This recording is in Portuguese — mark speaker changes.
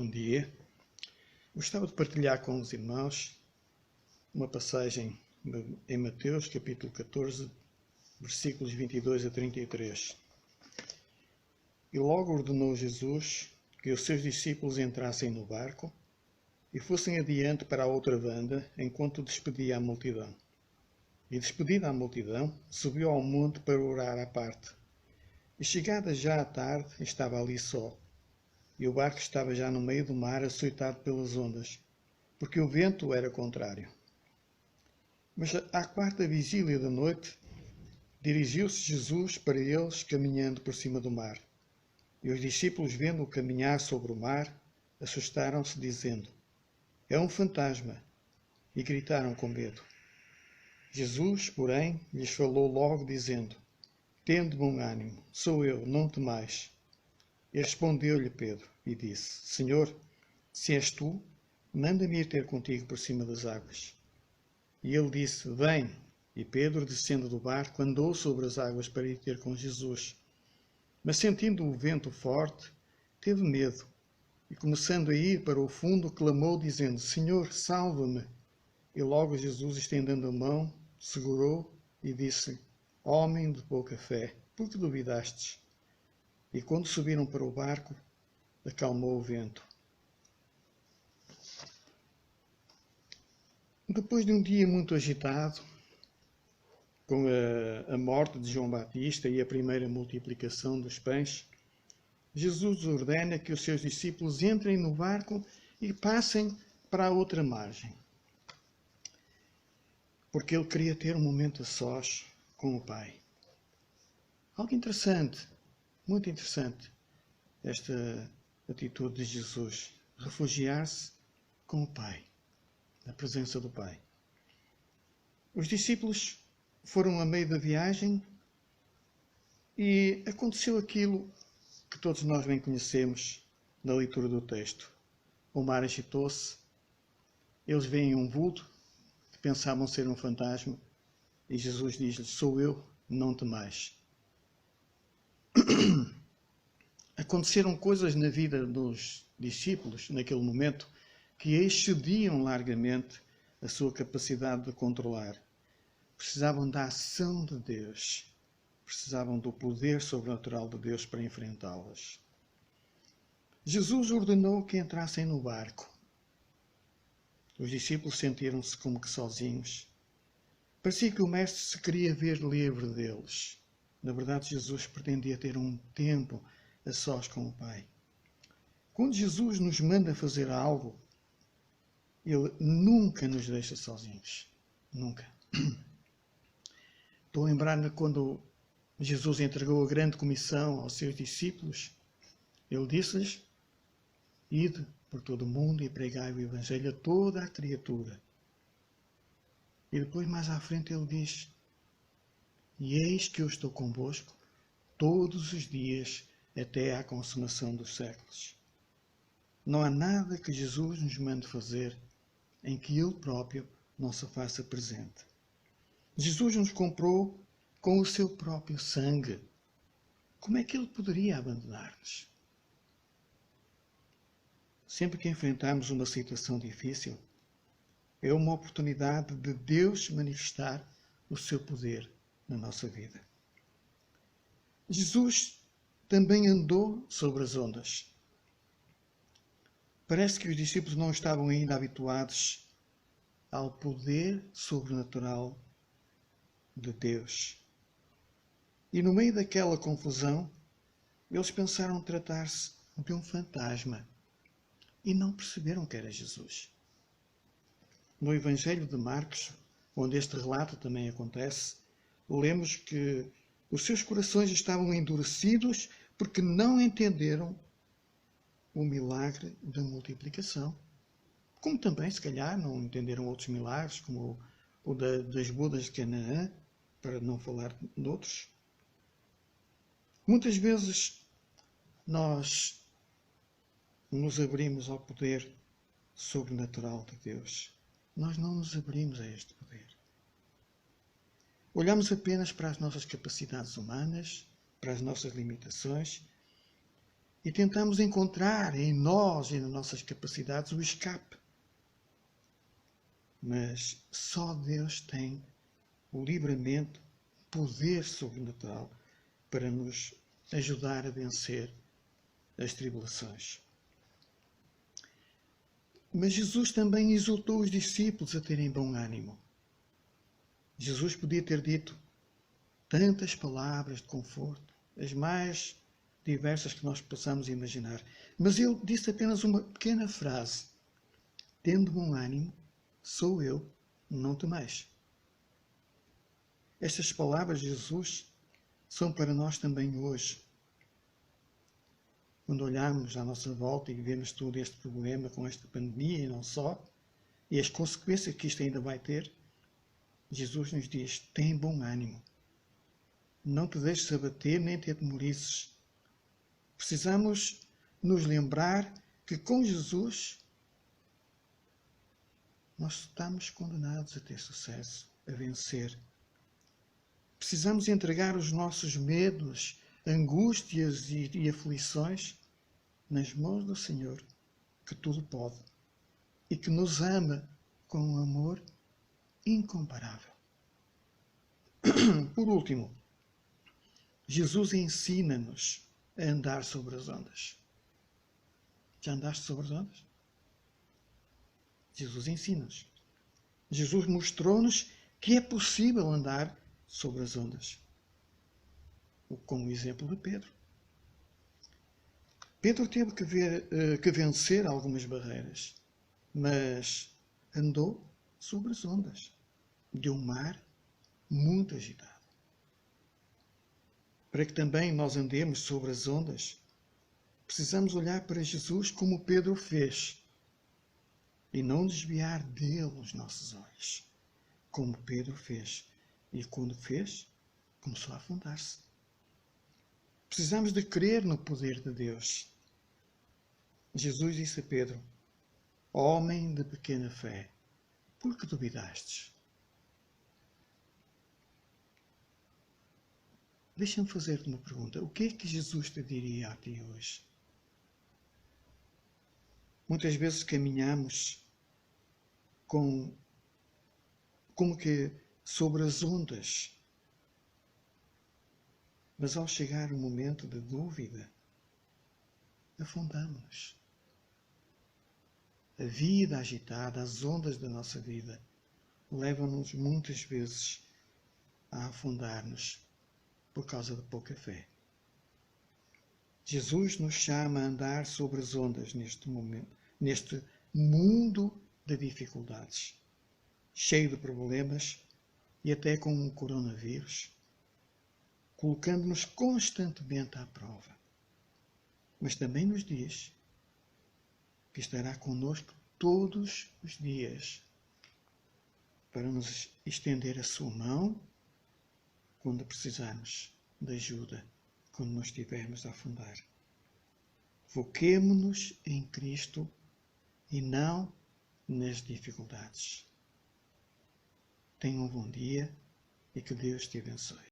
Speaker 1: Bom dia. Gostava de partilhar com os irmãos uma passagem em Mateus, capítulo 14, versículos 22 a 33. E logo ordenou Jesus que os seus discípulos entrassem no barco e fossem adiante para a outra banda, enquanto despedia a multidão. E despedida a multidão, subiu ao monte para orar à parte. E chegada já à tarde, estava ali só. E o barco estava já no meio do mar, açoitado pelas ondas, porque o vento era contrário. Mas à quarta vigília da noite, dirigiu-se Jesus para eles, caminhando por cima do mar. E os discípulos, vendo-o caminhar sobre o mar, assustaram-se, dizendo: "É um fantasma!" E gritaram com medo. Jesus, porém, lhes falou logo, dizendo: "Tende bom ânimo, sou eu, não temais." E respondeu-lhe Pedro e disse: "Senhor, se és tu, manda-me ir ter contigo por cima das águas." E ele disse: "Vem." E Pedro, descendo do barco, andou sobre as águas para ir ter com Jesus. Mas sentindo o vento forte, teve medo e, começando a ir para o fundo, clamou, dizendo: "Senhor, salva-me." E logo Jesus, estendendo a mão, segurou e disse: "Homem de pouca fé, por que duvidastes?" E quando subiram para o barco, acalmou o vento. Depois de um dia muito agitado, com a morte de João Batista e a primeira multiplicação dos pães, Jesus ordena que os seus discípulos entrem no barco e passem para a outra margem, porque ele queria ter um momento a sós com o Pai. Algo interessante, muito interessante, esta atitude de Jesus, refugiar-se com o Pai, na presença do Pai. Os discípulos foram a meio da viagem e aconteceu aquilo que todos nós bem conhecemos na leitura do texto. O mar agitou-se, eles veem um vulto que pensavam ser um fantasma e Jesus diz-lhes: "Sou eu, não temais." Aconteceram coisas na vida dos discípulos, naquele momento, que excediam largamente a sua capacidade de controlar. Precisavam da ação de Deus. Precisavam do poder sobrenatural de Deus para enfrentá-las. Jesus ordenou que entrassem no barco. Os discípulos sentiram-se como que sozinhos. Parecia que o Mestre se queria ver livre deles. Na verdade, Jesus pretendia ter um tempo a sós com o Pai. Quando Jesus nos manda fazer algo, Ele nunca nos deixa sozinhos. Nunca. Estou a lembrar-me quando Jesus entregou a grande comissão aos seus discípulos. Ele disse-lhes: "Ide por todo o mundo e pregai o Evangelho a toda a criatura." E depois, mais à frente, ele diz: "E eis que eu estou convosco todos os dias até à consumação dos séculos." Não há nada que Jesus nos mande fazer em que Ele próprio não se faça presente. Jesus nos comprou com o seu próprio sangue. Como é que Ele poderia abandonar-nos? Sempre que enfrentamos uma situação difícil, é uma oportunidade de Deus manifestar o seu poder na nossa vida. Jesus também andou sobre as ondas. Parece que os discípulos não estavam ainda habituados ao poder sobrenatural de Deus. E no meio daquela confusão, eles pensaram tratar-se de um fantasma e não perceberam que era Jesus. No Evangelho de Marcos, onde este relato também acontece, lemos que os seus corações estavam endurecidos porque não entenderam o milagre da multiplicação. Como também, se calhar, não entenderam outros milagres, como o das bodas de Canaã, para não falar de outros. Muitas vezes nós nos abrimos ao poder sobrenatural de Deus. Nós não nos abrimos a este poder. Olhamos apenas para as nossas capacidades humanas, para as nossas limitações, e tentamos encontrar em nós e nas nossas capacidades o escape. Mas só Deus tem o livramento, poder sobrenatural para nos ajudar a vencer as tribulações. Mas Jesus também exortou os discípulos a terem bom ânimo. Jesus podia ter dito tantas palavras de conforto, as mais diversas que nós possamos imaginar. Mas ele disse apenas uma pequena frase: tendo bom ânimo, sou eu, não temais. Estas palavras de Jesus são para nós também hoje. Quando olhamos à nossa volta e vemos todo este problema com esta pandemia e não só, e as consequências que isto ainda vai ter, Jesus nos diz: tem bom ânimo. Não te deixes abater nem te atemorizes. Precisamos nos lembrar que com Jesus nós estamos condenados a ter sucesso, a vencer. Precisamos entregar os nossos medos, angústias e aflições nas mãos do Senhor, que tudo pode e que nos ama com um amor incomparável. Por último, Jesus ensina-nos a andar sobre as ondas. Já andaste sobre as ondas? Jesus ensina-nos. Jesus mostrou-nos que é possível andar sobre as ondas. Com o exemplo de Pedro. Pedro teve que vencer algumas barreiras, mas andou sobre as ondas de um mar muito agitado. Para que também nós andemos sobre as ondas, precisamos olhar para Jesus como Pedro fez e não desviar dele os nossos olhos, como Pedro fez. E quando fez, começou a afundar-se. Precisamos de crer no poder de Deus. Jesus disse a Pedro: homem de pequena fé, por que duvidastes? Deixa-me fazer-te uma pergunta. O que é que Jesus te diria a ti hoje? Muitas vezes caminhamos como que sobre as ondas. Mas ao chegar o momento de dúvida, afundamos-nos. A vida agitada, as ondas da nossa vida, levam-nos muitas vezes a afundar-nos por causa de pouca fé. Jesus nos chama a andar sobre as ondas neste momento, neste mundo de dificuldades, cheio de problemas e até com um coronavírus, colocando-nos constantemente à prova. Mas também nos diz que estará connosco todos os dias para nos estender a sua mão quando precisarmos de ajuda, quando nos estivermos a afundar. Foquemo-nos em Cristo e não nas dificuldades. Tenham um bom dia e que Deus te abençoe.